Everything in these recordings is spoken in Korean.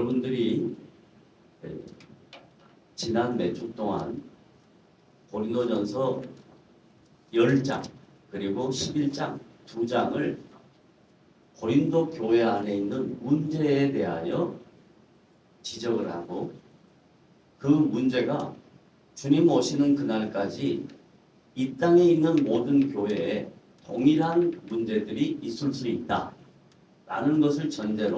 여러분들이 지난 몇 주 동안 고린도전서 10장 그리고 11장 2장을 고린도 교회 안에 있는 문제에 대하여 지적을 하고 그 문제가 주님 오시는 그날까지 이 땅에 있는 모든 교회에 동일한 문제들이 있을 수 있다 라는 것을 전제로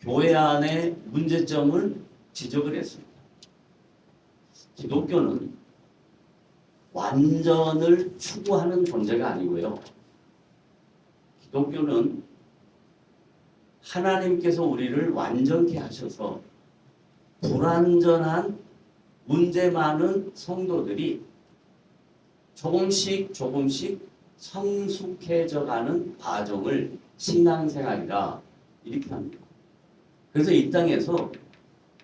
교회 안의 문제점을 지적을 했습니다. 기독교는 완전을 추구하는 존재가 아니고요. 기독교는 하나님께서 우리를 완전케 하셔서 불완전한 문제 많은 성도들이 조금씩 성숙해져가는 과정을 신앙생활이라 이렇게 합니다. 그래서 이 땅에서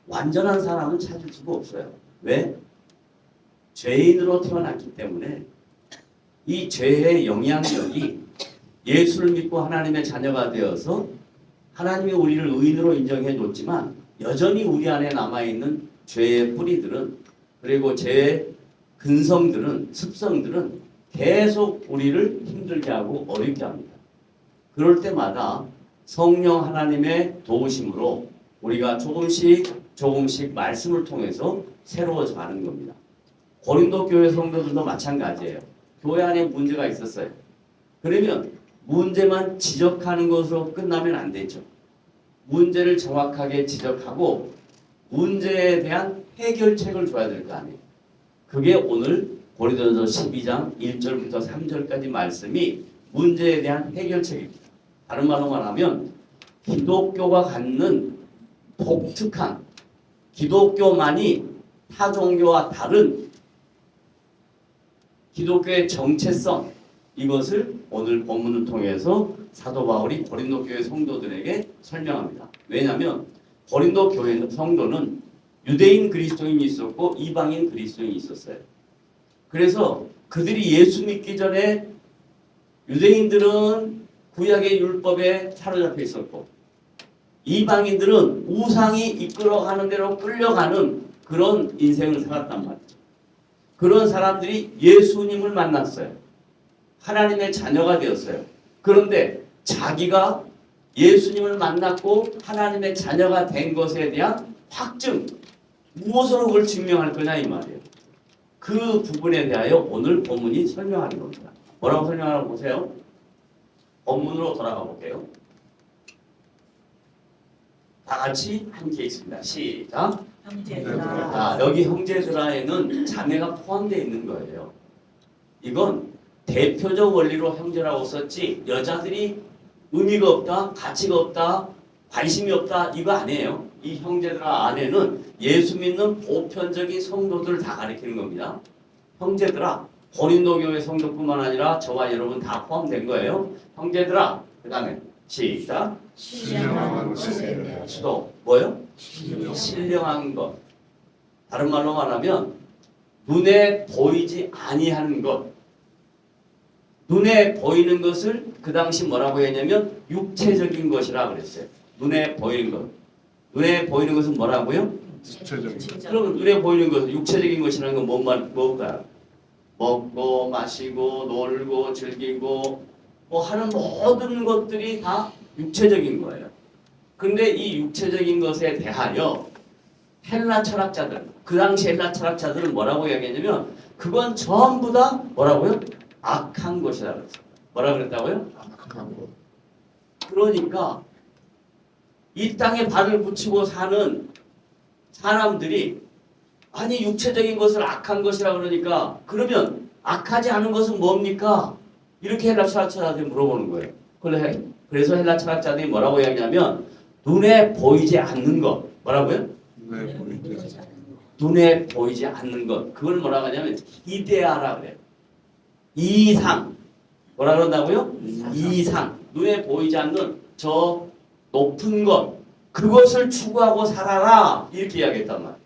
완전한 사람은 찾을 수가 없어요. 왜? 죄인으로 태어났기 때문에 이 죄의 영향력이 예수를 믿고 하나님의 자녀가 되어서 하나님이 우리를 의인으로 인정해 줬지만 여전히 우리 안에 남아있는 죄의 뿌리들은 그리고 죄의 근성들은 습성들은 계속 우리를 힘들게 하고 어렵게 합니다. 그럴 때마다 성령 하나님의 도우심으로 우리가 조금씩 말씀을 통해서 새로워져 가는 겁니다. 고린도 교회 성도들도 마찬가지예요. 교회 안에 문제가 있었어요. 그러면 문제만 지적하는 것으로 끝나면 안 되죠. 문제를 정확하게 지적하고 문제에 대한 해결책을 줘야 될 거 아니에요. 그게 오늘 고린도전서 12장 1절부터 3절까지 말씀이 문제에 대한 해결책입니다. 다른 말로 말하면 기독교가 갖는 독특한 기독교만이 타 종교와 다른 기독교의 정체성 이것을 오늘 본문을 통해서 사도 바울이 고린도 교회 성도들에게 설명합니다. 왜냐하면 고린도 교회 성도는 유대인 그리스도인이 있었고 이방인 그리스도인이 있었어요. 그래서 그들이 예수 믿기 전에 유대인들은 구약의 율법에 사로잡혀 있었고 이방인들은 우상이 이끌어가는 대로 끌려가는 그런 인생을 살았단 말이죠. 그런 사람들이 예수님을 만났어요. 하나님의 자녀가 되었어요. 그런데 자기가 예수님을 만났고 하나님의 자녀가 된 것에 대한 확증, 무엇으로 그걸 증명할 거냐 이 말이에요. 그 부분에 대하여 오늘 본문이 설명하는 겁니다. 뭐라고 설명하라고 보세요. 본문으로 돌아가 볼게요. 다 같이 함께 있습니다. 시작. 형제들아. 자, 여기 형제들아에는 자매가 포함되어 있는 거예요. 이건 대표적 원리로 형제라고 썼지 여자들이 의미가 없다, 가치가 없다, 관심이 없다 이거 아니에요. 이 형제들아 안에는 예수 믿는 보편적인 성도들을 다 가리키는 겁니다. 형제들아, 고린도 교회 성도뿐만 아니라 저와 여러분 다 포함된 거예요. 형제들아, 그 다음에 시작. 신령한 것을 또 뭐요? 신령한 것. 다른 말로 말하면 눈에 보이지 아니하는 것. 눈에 보이는 것을 그 당시 뭐라고 했냐면 육체적인 것이라 그랬어요. 눈에 보이는 것. 눈에 보이는 것은 뭐라고요? 육체적인. 그러면 눈에 보이는 것은 육체적인 것이라는 건 뭘까요? 먹고 마시고 놀고 즐기고 뭐 하는 모든 것들이 다 육체적인 거예요. 근데 이 육체적인 것에 대하여 헬라 철학자들, 그 당시 헬라 철학자들은 뭐라고 이야기했냐면 그건 전부 다 뭐라고요? 악한 것이다 그랬어요. 뭐라 그랬다고요? 악한 것. 그러니까 이 땅에 발을 붙이고 사는 사람들이 아니 육체적인 것을 악한 것이라 그러니까 그러면 악하지 않은 것은 뭡니까? 이렇게 헬라 철학자들이 물어보는 거예요. 그래서 헬라 철학자들이 뭐라고 이야기하냐면 눈에 보이지 않는 것. 뭐라고요? 눈에 보이지 않는 것. 눈에 보이지 않는 것. 그걸 뭐라고 하냐면 이데아라 그래요. 이상. 뭐라 그런다고요? 이상. 눈에 보이지 않는 저 높은 것. 그것을 추구하고 살아라. 이렇게 이야기했단 말이에요.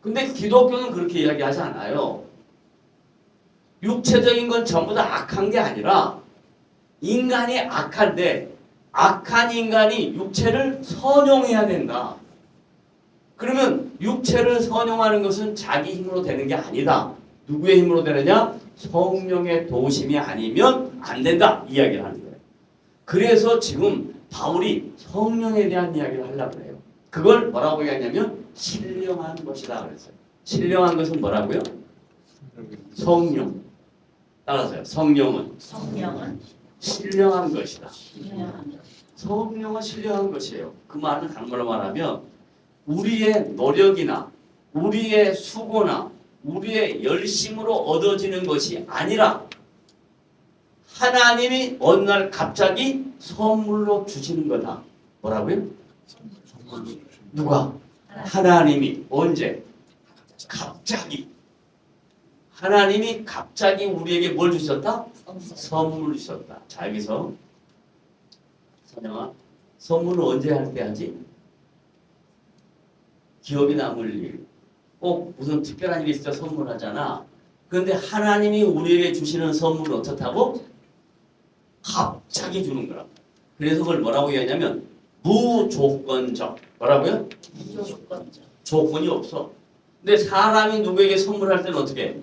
근데 기독교는 그렇게 이야기하지 않아요. 육체적인 건 전부 다 악한 게 아니라 인간이 악한데 악한 인간이 육체를 선용해야 된다. 그러면 육체를 선용하는 것은 자기 힘으로 되는 게 아니다. 누구의 힘으로 되느냐? 성령의 도우심이 아니면 안 된다. 이야기를 하는 거예요. 그래서 지금 바울이 성령에 대한 이야기를 하려고 해요. 그걸 뭐라고 얘기하냐면 신령한 것이다 그랬어요. 신령한 것은 뭐라고요? 성령. 따라서요. 성령은 신령한 것이다. 성령은 신령한 것이에요. 그 말은 다른 말로 말하면 우리의 노력이나 우리의 수고나 우리의 열심으로 얻어지는 것이 아니라 하나님이 어느 날 갑자기 선물로 주시는 거다. 뭐라고요? 누가? 하나님이 언제? 갑자기. 하나님이 갑자기 우리에게 뭘 주셨다? 선물을 주셨다. 자, 여기서 선영아, 선물을 언제 할 때 하지? 기억이 남을 일. 꼭 무슨 특별한 일이 있을 때 선물하잖아. 그런데 하나님이 우리에게 주시는 선물은 어떻다고? 갑자기 주는 거라. 그래서 그걸 뭐라고 얘기하냐면 무조건적. 뭐라고요? 조건이 없어. 근데 사람이 누구에게 선물할 때는 어떻게 해?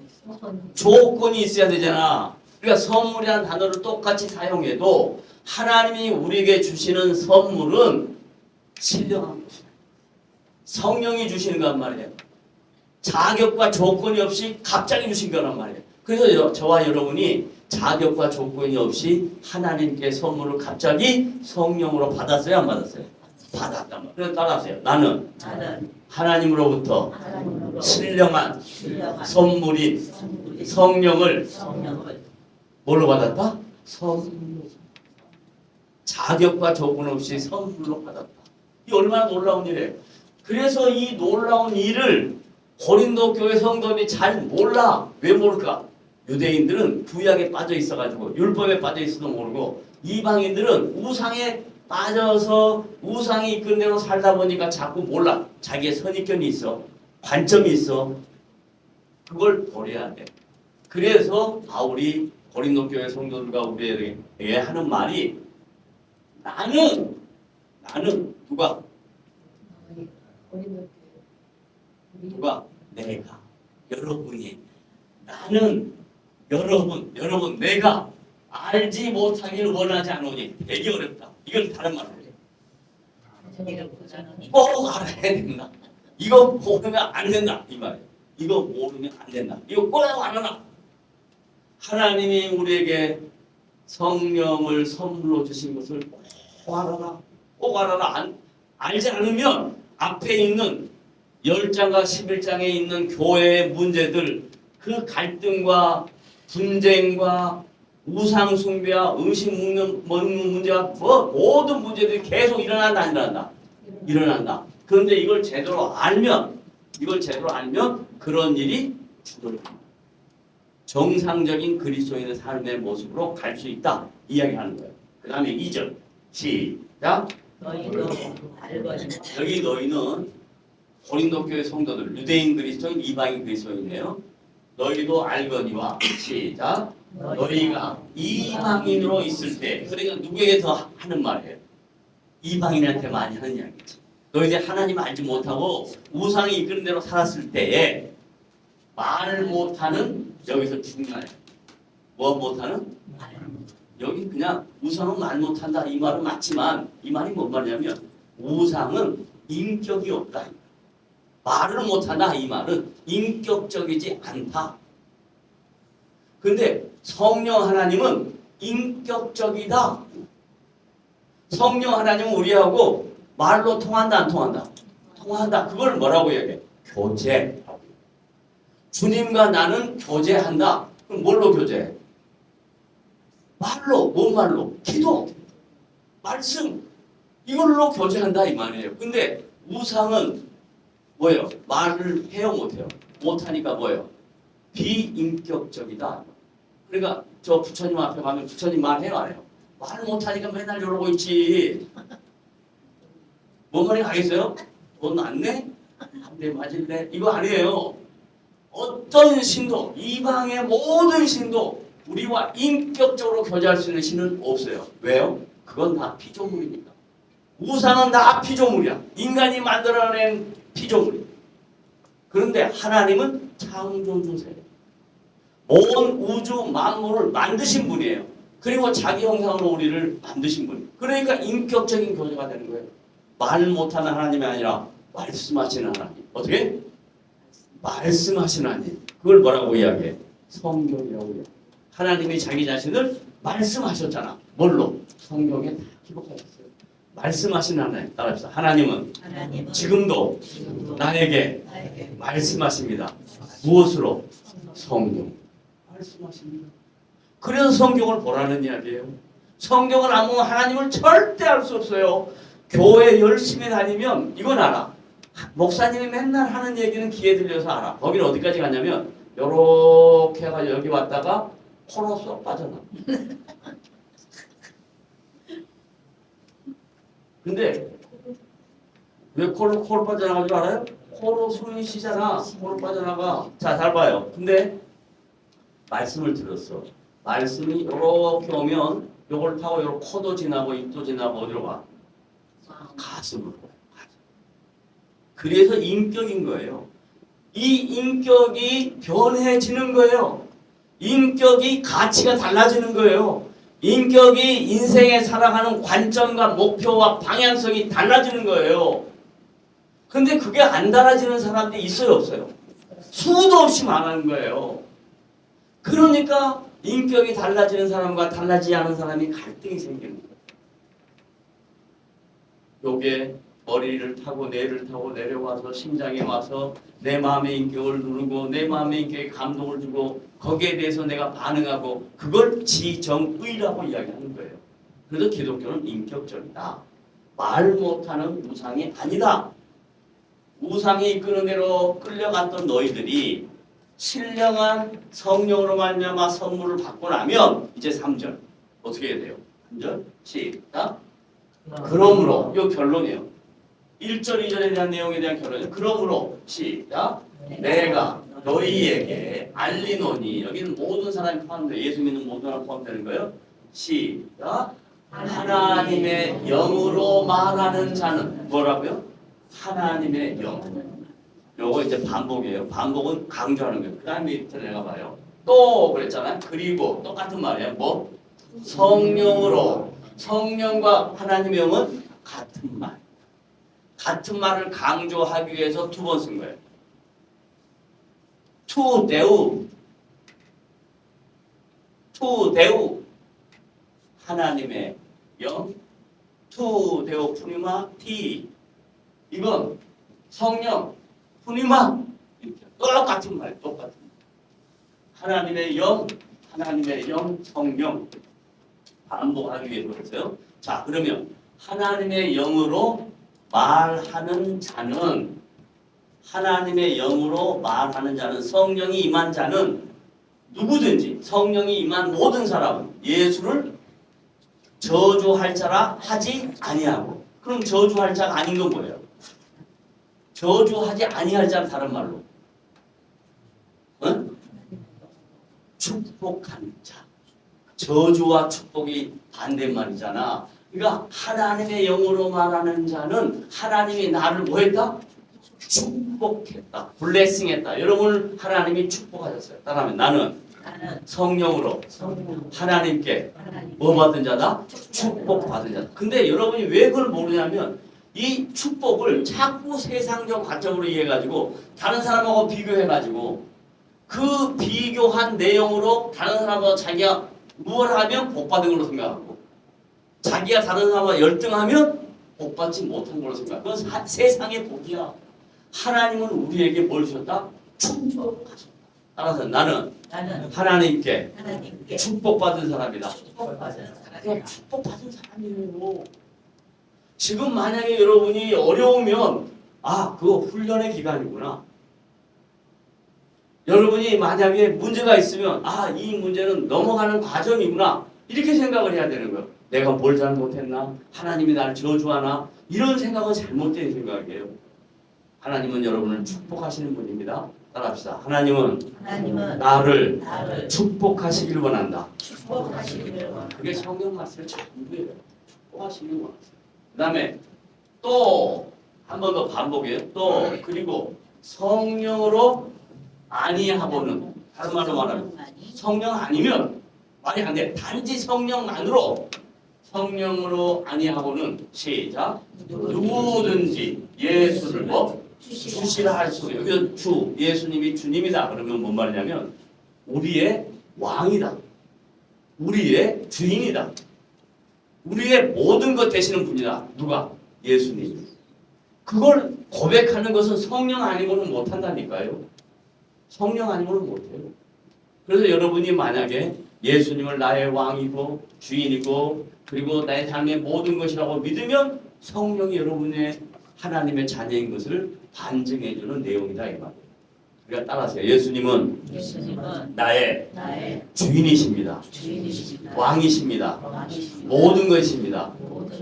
조건이 있어야 되잖아. 그러니까 선물이라는 단어를 똑같이 사용해도 하나님이 우리에게 주시는 선물은 신령한 것이야. 성령이 주시는 거란 말이에요. 자격과 조건이 없이 갑자기 주신 거란 말이에요. 그래서 저와 여러분이 자격과 조건이 없이 하나님께 선물을 갑자기 성령으로 받았어요? 안 받았어요? 받았단 말이에요. 그래서 따라하세요. 나는 하나님으로부터 신령한 선물인 성령을 뭘로 받았다? 선물로. 자격과 조건 없이 선물로 받았다. 이 얼마나 놀라운 일이에요. 그래서 이 놀라운 일을 고린도 교회 성도들이 잘 몰라. 왜 모를까? 유대인들은 구약에 빠져 있어가지고 율법에 빠져 있어도 모르고 이방인들은 우상에 빠져서 우상이 이끈 대로 살다 보니까 자꾸 몰라. 자기의 선입견이 있어. 관점이 있어. 그걸 버려야 돼. 그래서 바울이 고린도 교회 성도들과 우리에게 하는 말이 나는 누가? 내가. 여러분이. 나는 여러분 내가 알지 못하기를 원하지 않으니 되게 어렵다. 이건 다른 말로 해요. 꼭 알아야 된다. 이거 모르면 안 된다. 이 말이에요. 이거 모르면 안 된다. 이거 꼭 알아라. 하나님이 우리에게 성령을 선물로 주신 것을 꼭 알아라. 꼭 알아라. 알지 않으면 앞에 있는 10장과 11장에 있는 교회의 문제들, 그 갈등과 분쟁과 우상 숭배와 음식 먹는 문제와 모든 문제들이 계속 일어난다, 안 일어난다? 일어난다. 그런데 이걸 제대로 알면 그런 일이 줄어듭니다. 정상적인 그리스도인의 삶의 모습으로 갈 수 있다. 이야기하는 거예요. 그 다음에 2절 시작. 여기 너희는 고린도 교회 성도들, 유대인 그리스도인, 이방인 그리스도인이에요. 너희도 알거니와 시작. 너희가 이방인으로 있을 때, 그러니까 누구에게 더 하는 말이에요? 이방인한테 많이 하는 이야기죠. 너희들 하나님 알지 못하고 우상이 이끄는 대로 살았을 때에 말 못하는, 여기서 중요해요. 뭐 못하는? 여기 그냥 우상은 말 못한다 이 말은 맞지만 이 말이 뭔 말이냐면 우상은 인격이 없다. 말을 못한다 이 말은 인격적이지 않다. 근데 성령 하나님은 인격적이다. 성령 하나님은 우리하고 말로 통한다 안 통한다? 통한다. 그걸 뭐라고 얘기해? 교제. 주님과 나는 교제한다. 그럼 뭘로 교제해? 말로. 뭔 말로? 기도. 말씀. 이걸로 교제한다 이 말이에요. 근데 우상은 뭐예요? 말을 해요 못해요? 못하니까 뭐예요? 비인격적이다. 그러니까 저 부처님 앞에 가면 부처님 말해요 안 해요? 말 못하니까 맨날 이러고 있지. 뭔 말이 가겠어요? 돈 안 내? 한 대 맞을래? 이거 아니에요. 어떤 신도, 이방의 모든 신도 우리와 인격적으로 교제할 수 있는 신은 없어요. 왜요? 그건 다 피조물입니다. 우상은 다 피조물이야. 인간이 만들어낸 피조물이야. 그런데 하나님은 창조주세요. 온 우주 만물을 만드신 분이에요. 그리고 자기 형상으로 우리를 만드신 분이에요. 그러니까 인격적인 교제가 되는 거예요. 말 못하는 하나님이 아니라 말씀하시는 하나님. 어떻게? 말씀하시는 하나님. 그걸 뭐라고 이야기해? 성경이라고 이야기해. 하나님이 자기 자신을 말씀하셨잖아. 뭘로? 성경에 다 기록하셨어요. 말씀하시는 하나님. 따라합시다. 하나님은 지금도 나에게 말씀하십니다. 무엇으로? 성경. 말씀하십니다. 그래서 성경을 보라는 이야기예요. 성경을 안 보면 하나님을 절대 알 수 없어요. 교회 열심히 다니면 이건 알아. 목사님이 맨날 하는 얘기는 귀에 들려서 알아. 거기는 어디까지 가냐면 요렇게 해가지고 여기 왔다가 코로 쏙 빠져나. 근데 왜 코로 빠져나갈 줄 알아요? 코로 숨이 쉬잖아. 코로 빠져나가. 자, 잘 봐요. 근데 말씀을 들었어. 말씀이 이렇게 오면 요걸 타고 요 코도 지나고 입도 지나고 어디로 가? 가슴으로. 그래서 인격인 거예요. 이 인격이 변해지는 거예요. 인격이 가치가 달라지는 거예요. 인격이 인생에 살아가는 관점과 목표와 방향성이 달라지는 거예요. 근데 그게 안 달라지는 사람들이 있어요, 없어요? 수도 없이 많은 거예요. 그러니까 인격이 달라지는 사람과 달라지지 않은 사람이 갈등이 생기는 거예요. 요게 머리를 타고 뇌를 타고 내려와서 심장에 와서 내 마음의 인격을 누르고 내 마음의 인격에 감동을 주고 거기에 대해서 내가 반응하고 그걸 지정의라고 이야기하는 거예요. 그래서 기독교는 인격적이다. 말 못하는 우상이 아니다. 우상이 이끄는 대로 끌려갔던 너희들이 신령한 성령으로 말미암아 선물을 받고 나면 이제 3절 어떻게 해야 돼요? 3절 시작. 그러므로 이거 결론이에요. 1절 2절에 대한 내용에 대한 결론이에요. 그러므로 시작. 내가 너희에게 알리노니 여기는 모든 사람이 포함돼요. 예수 믿는 모든 사람이 포함되는 거예요. 시작. 하나님의 영으로 말하는 자는 뭐라고요? 하나님의 영. 요거 이제 반복이에요. 반복은 강조하는 거예요. 그 다음에 밑에 내가 봐요. 또 그랬잖아요. 그리고 똑같은 말이에요. 뭐? 성령으로. 성령과 하나님의 영은 같은 말. 같은 말을 강조하기 위해서 두 번 쓴 거예요. 투 데우. 투 데우. 하나님의 영. 투 데우 푸니마 티. 이건 성령. 푸니마. 이렇게 똑같은 말. 똑같은 말. 하나님의 영. 하나님의 영. 성령. 반복하기 위해서 그랬어요. 자, 그러면 하나님의 영으로 말하는 자는 하나님의 영으로 말하는 자는 성령이 임한 자는 누구든지 성령이 임한 모든 사람은 예수를 저주할 자라 하지 아니하고 그럼 저주할 자가 아닌 건 뭐예요? 저주하지 아니할 자는 다른 말로 응? 축복하는 자. 저주와 축복이 반대말이잖아. 그러니까 하나님의 영으로 말하는 자는 하나님이 나를 뭐했다? 축복했다. 블레싱했다. 여러분을 하나님이 축복하셨어요. 따라하면 나는 성령으로 하나님께 뭐 받은 자다? 축복받은 자다. 근데 여러분이 왜 그걸 모르냐면 이 축복을 자꾸 세상적 관점으로 이해해가지고 다른 사람하고 비교해가지고 그 비교한 내용으로 다른 사람하고 자기가 뭘 하면 복받은 걸로 생각하고 자기가 다른 사람과 열등하면 복받지 못한 걸로 생각하고 그건 세상의 복이야. 하나님은 우리에게 뭘 주셨다? 축복하셨다. 따라서 나는 하나님께 축복받은 사람이다. 그냥 축복받은 사람이에요. 지금 만약에 여러분이 어려우면 아 그거 훈련의 기간이구나. 여러분이 만약에 문제가 있으면 아 이 문제는 넘어가는 과정이구나 이렇게 생각을 해야 되는 거예요. 내가 뭘 잘못했나? 하나님이 나를 저주하나? 이런 생각은 잘못된 생각이에요. 하나님은 여러분을 축복하시는 분입니다. 따라합시다. 하나님은 나를 축복하시길 원한다. 그게 성경 말씀의 전부예요. 또 하시는 것 같아요. 그 다음에 또 한 번 더 반복해요. 또 그리고 성령으로 아니하고는, 다른 말로 말하면 성령 아니면 말이 안 돼. 단지 성령만으로, 성령으로 아니하고는 시작 누구든지 예수를 뭐 주시라 할 수. 여기 주 예수님이 주님이다 그러면 뭔 말이냐면 우리의 왕이다, 우리의 주인이다, 우리의 모든 것 되시는 분이다. 누가? 예수님. 그걸 고백하는 것은 성령 아니고는 못한다니까요. 성령 아니고는 못해요. 그래서 여러분이 만약에 예수님을 나의 왕이고 주인이고 그리고 나의 삶의 모든 것이라고 믿으면 성령이 여러분의 하나님의 자녀인 것을 반증해주는 내용이다 이 말이에요. 그러니까 따라하세요. 예수님은 나의 주인이십니다. 왕이십니다. 모든 것입니다.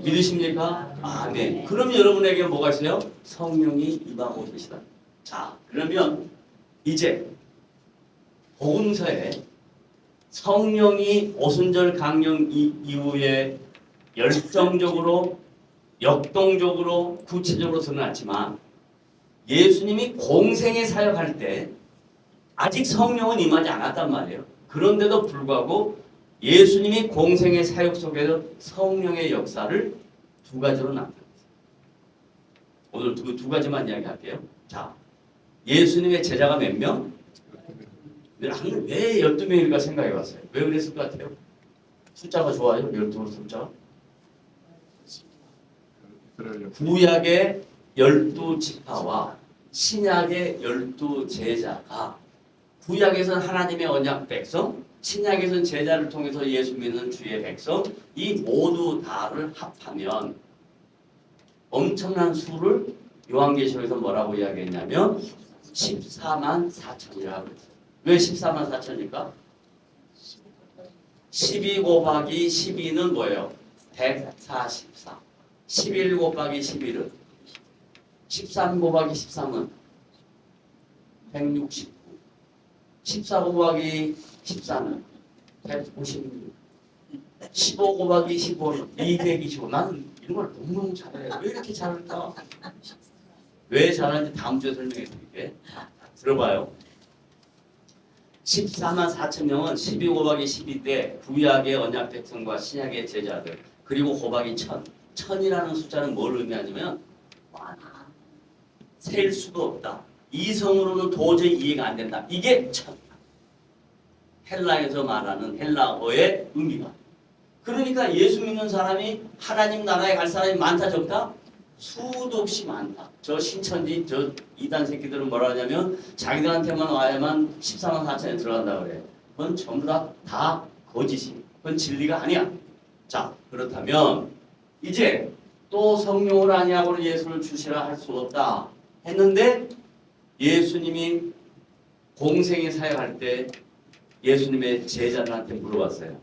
믿으십니까? 아멘. 그럼 여러분에게 뭐가 있어요? 성령이 임하고 계시다. 자, 그러면 이제 복음서에 성령이 오순절 강령 이후에 열정적으로, 역동적으로, 구체적으로 드러났지만 예수님이 공생의 사역할 때 아직 성령은 임하지 않았단 말이에요. 그런데도 불구하고 예수님이 공생의 사역 속에서 성령의 역사를 두 가지로 나타냈어요. 오늘 두 가지만 이야기할게요. 자, 예수님의 제자가 몇 명? 왜 12명일까 생각해 봤어요. 왜 그랬을 것 같아요? 숫자가 좋아요? 12 숫자? 구약의 12지파와 신약의 12제자가, 구약에서는 하나님의 언약 백성, 신약에서는 제자를 통해서 예수 믿는 주의 백성, 이 모두 다를 합하면 엄청난 수를 요한계시록에서 뭐라고 이야기했냐면 14만 4천이라고 했어요. 왜 14만 4천입니까? 12 곱하기 12는 뭐예요? 144. 11 곱하기 11은 13 곱하기 13은 169. 14 곱하기 14는 156. 15 곱하기 15는 225. 나는 이런 걸 너무너무 잘해요. 왜 이렇게 잘할까? 왜 잘하는지 다음 주에 설명해 드릴게요. 들어봐요. 14만 4천 명은 12 곱하기 12대 구약의 언약 백성과 신약의 제자들, 그리고 곱하기 1000. 1000이라는 숫자는 뭘 의미하냐면 많아. 셀 수도 없다. 이성으로는 도저히 이해가 안 된다. 이게 1000. 헬라에서 말하는 헬라어의 의미가. 그러니까 예수 믿는 사람이 하나님 나라에 갈 사람이 많다 적다? 수도 없이 많다. 저 신천지 저 이단 새끼들은 뭐라 하냐면 자기들한테만 와야만 14만 4천에 들어간다 그래. 그건 전부 다 거짓이. 그건 진리가 아니야. 자, 그렇다면 이제 또 성령을 아니하고는 예수를 주시라 할 수 없다 했는데 예수님이 공생에 사역할 때 예수님의 제자들한테 물어봤어요.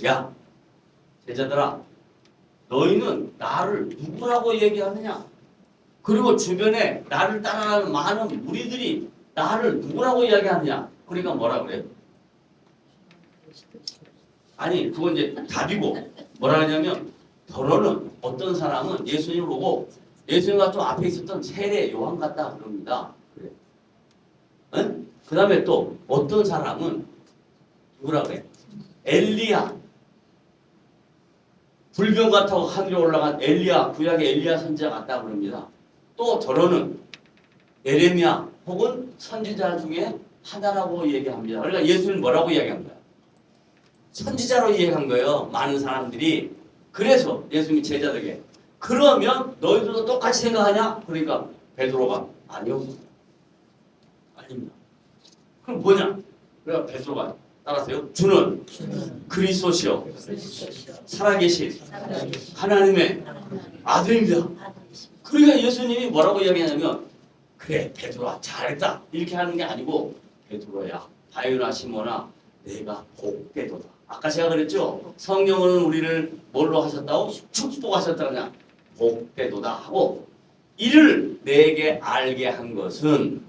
야, 제자들아, 너희는 나를 누구라고 얘기하느냐? 그리고 주변에 나를 따라가는 많은 무리들이 나를 누구라고 이야기하느냐? 그러니까 뭐라 그래요? 아니, 그건 이제 답이고 뭐라 하냐면 더러는 어떤 사람은 예수님을 보고 예수님과 좀 앞에 있었던 세례 요한 같다 그럽니다. 그래. 응? 그 다음에 또 어떤 사람은 누구라 그래? 엘리야. 불병과 타고 하늘에 올라간 엘리야, 구약의 엘리야 선지자 같다 그럽니다. 또 더러는 에레미야 혹은 선지자 중에 하나라고 얘기합니다. 그러니까 예수는 뭐라고 이야기한 거야? 선지자로 이해한 거예요. 많은 사람들이. 그래서 예수님이 제자들에게 그러면 너희들도 똑같이 생각하냐? 그러니까 베드로가 아니요. 아닙니다. 그럼 뭐냐? 그러니까 베드로가 따라서요. 주는 그리스도시요 살아계신 하나님의 아들입니다. 그러니까 예수님이 뭐라고 이야기하냐면 그래 베드로야 잘했다 이렇게 하는 게 아니고 베드로야 바요나 시모나 내가 복되도다. 아까 제가 그랬죠. 성령은 우리를 뭘로 하셨다고? 축복하셨다 그냥 복되도다 하고 이를 내게 알게 한 것은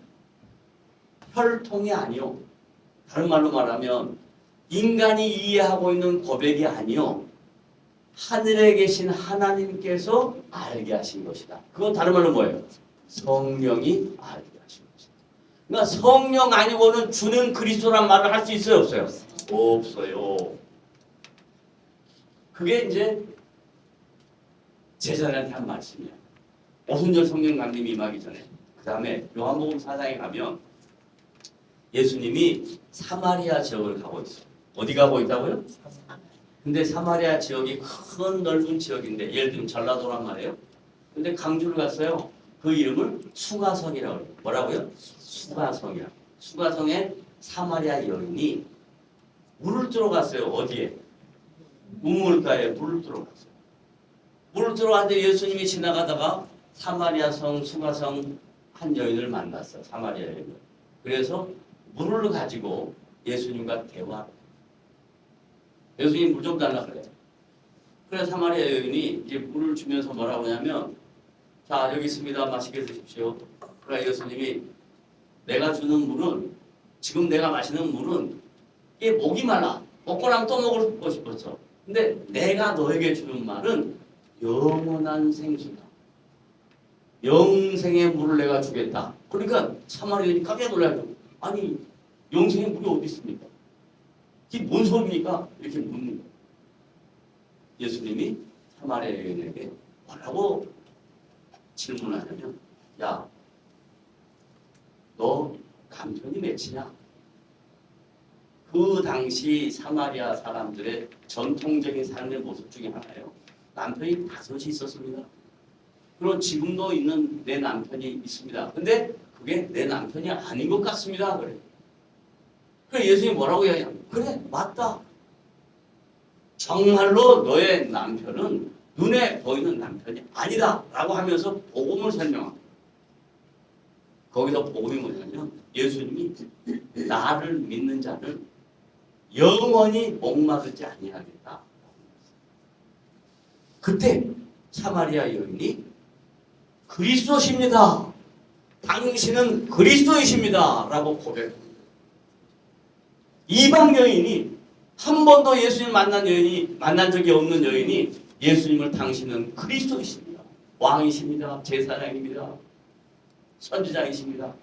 혈통이 아니요. 다른 말로 말하면 인간이 이해하고 있는 고백이 아니요. 하늘에 계신 하나님께서 알게 하신 것이다. 그건 다른 말로 뭐예요? 성령이 알게 하신 것이다. 그러니까 성령 아니고는 주는 그리스도란 말을 할 수 있어요, 없어요? 없어요. 그게 이제 제자들한테 한 말씀이야. 오순절 성령 강림이 임하기 전에. 그 다음에 요한복음 4장에 가면 예수님이 사마리아 지역을 가고 있어요. 어디 가고 있다고요? 근데 사마리아 지역이 큰 넓은 지역인데 예를 들면 전라도란 말이에요. 근데 강주를 갔어요. 그 이름을 수가성이라고 해요. 뭐라고요? 수가성이라고. 수가성에 사마리아 여인이 물을 들어갔어요. 어디에? 우물가에 물을 들어갔어요. 물을 들어갔는데 예수님이 지나가다가 사마리아 성 수가성 한 여인을 만났어요. 사마리아 여인을. 그래서 물을 가지고 예수님과 대화. 예수님 물 좀 달라 그래요. 그래서 사마리아 여인이 이제 물을 주면서 뭐라고 하냐면, 자 여기 있습니다. 맛있게 드십시오. 그러니까 예수님이 내가 주는 물은, 지금 내가 마시는 물은 이게 목이 말라. 먹고 나면 또 먹고 싶었어. 근데 내가 너에게 주는 말은 영원한 생수다. 영생의 물을 내가 주겠다. 그러니까 사마리아 여인이 깜짝 놀라요. 아니 영생의 물이 어디 있습니까? 이게 뭔 소리입니까? 이렇게 묻는 거예요. 예수님이 사마리아 여인에게 뭐라고 질문하냐면, 야, 너 남편이 몇이냐? 그 당시 사마리아 사람들의 전통적인 삶의 모습 중에 하나예요. 남편이 5이 있었습니다. 그리고 지금도 있는 내 남편이 있습니다. 근데 그게 내 남편이 아닌 것 같습니다. 그래. 그래 예수님이 뭐라고 이야기하냐? 그래 맞다. 정말로 너의 남편은 눈에 보이는 남편이 아니다 라고 하면서 복음을 설명합니다. 거기서 복음이 뭐냐면 예수님이 나를 믿는 자는 영원히 목마르지 아니하겠다. 그때 사마리아 여인이 그리스도십니다. 당신은 그리스도이십니다. 라고 고백합니다. 이방 여인이, 한 번도 예수님 만난 적이 없는 여인이 예수님을 당신은 그리스도이십니다. 왕이십니다. 제사장입니다. 선지자이십니다.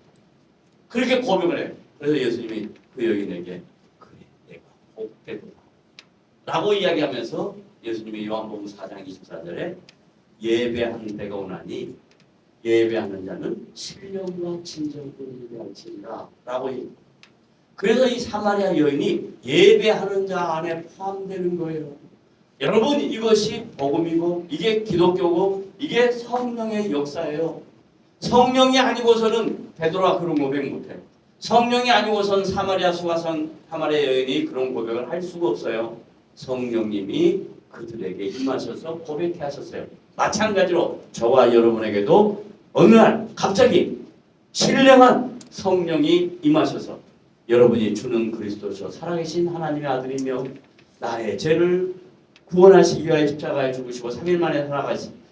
그렇게 고백을 해요. 그래서 예수님이 그 여인에게 그래 내가 복되도다 라고 이야기하면서 예수님이 요한복음 4장 24절에 예배하는 때가 오나니 예배하는 자는 신령과 진정으로 예배할지니라 라고 얘기합니다. 그래서 이 사마리아 여인이 예배하는 자 안에 포함되는 거예요. 여러분 이것이 복음이고 이게 기독교고 이게 성령의 역사예요. 성령이 아니고서는 베드로가 그런 고백 못해요. 성령이 아니고서는 사마리아 수가성 사마리아 여인이 그런 고백을 할 수가 없어요. 성령님이 그들에게 임하셔서 고백해 하셨어요. 마찬가지로 저와 여러분에게도 어느 날 갑자기 신령한 성령이 임하셔서 여러분이 주는 그리스도시요 살아계신 하나님의 아들이며 나의 죄를 구원하시기 위하여 십자가에 죽으시고 3일 만에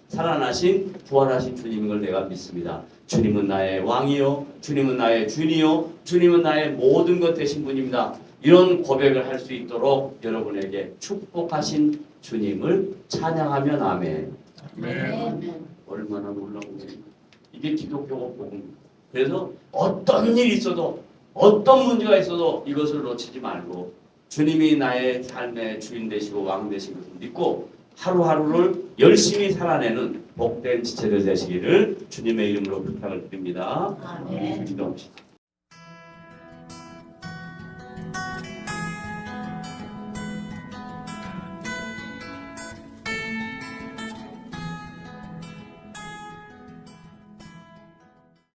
살아나신 부활하신 주님인 걸 내가 믿습니다. 주님은 나의 왕이요 주님은 나의 주인이요 주님은 나의 모든 것 되신 분입니다. 이런 고백을 할 수 있도록 여러분에게 축복하신 주님을 찬양하면 아멘. 아멘. 얼마나 놀라운 일입니까? 이게 기독교고 복음입니다. 그래서 어떤 일이 있어도 어떤 문제가 있어도 이것을 놓치지 말고 주님이 나의 삶의 주인 되시고 왕 되신 것을 믿고 하루하루를 열심히 살아내는 복된 지체들 되시기를 주님의 이름으로 부탁을 드립니다. 아멘. 기도합시다.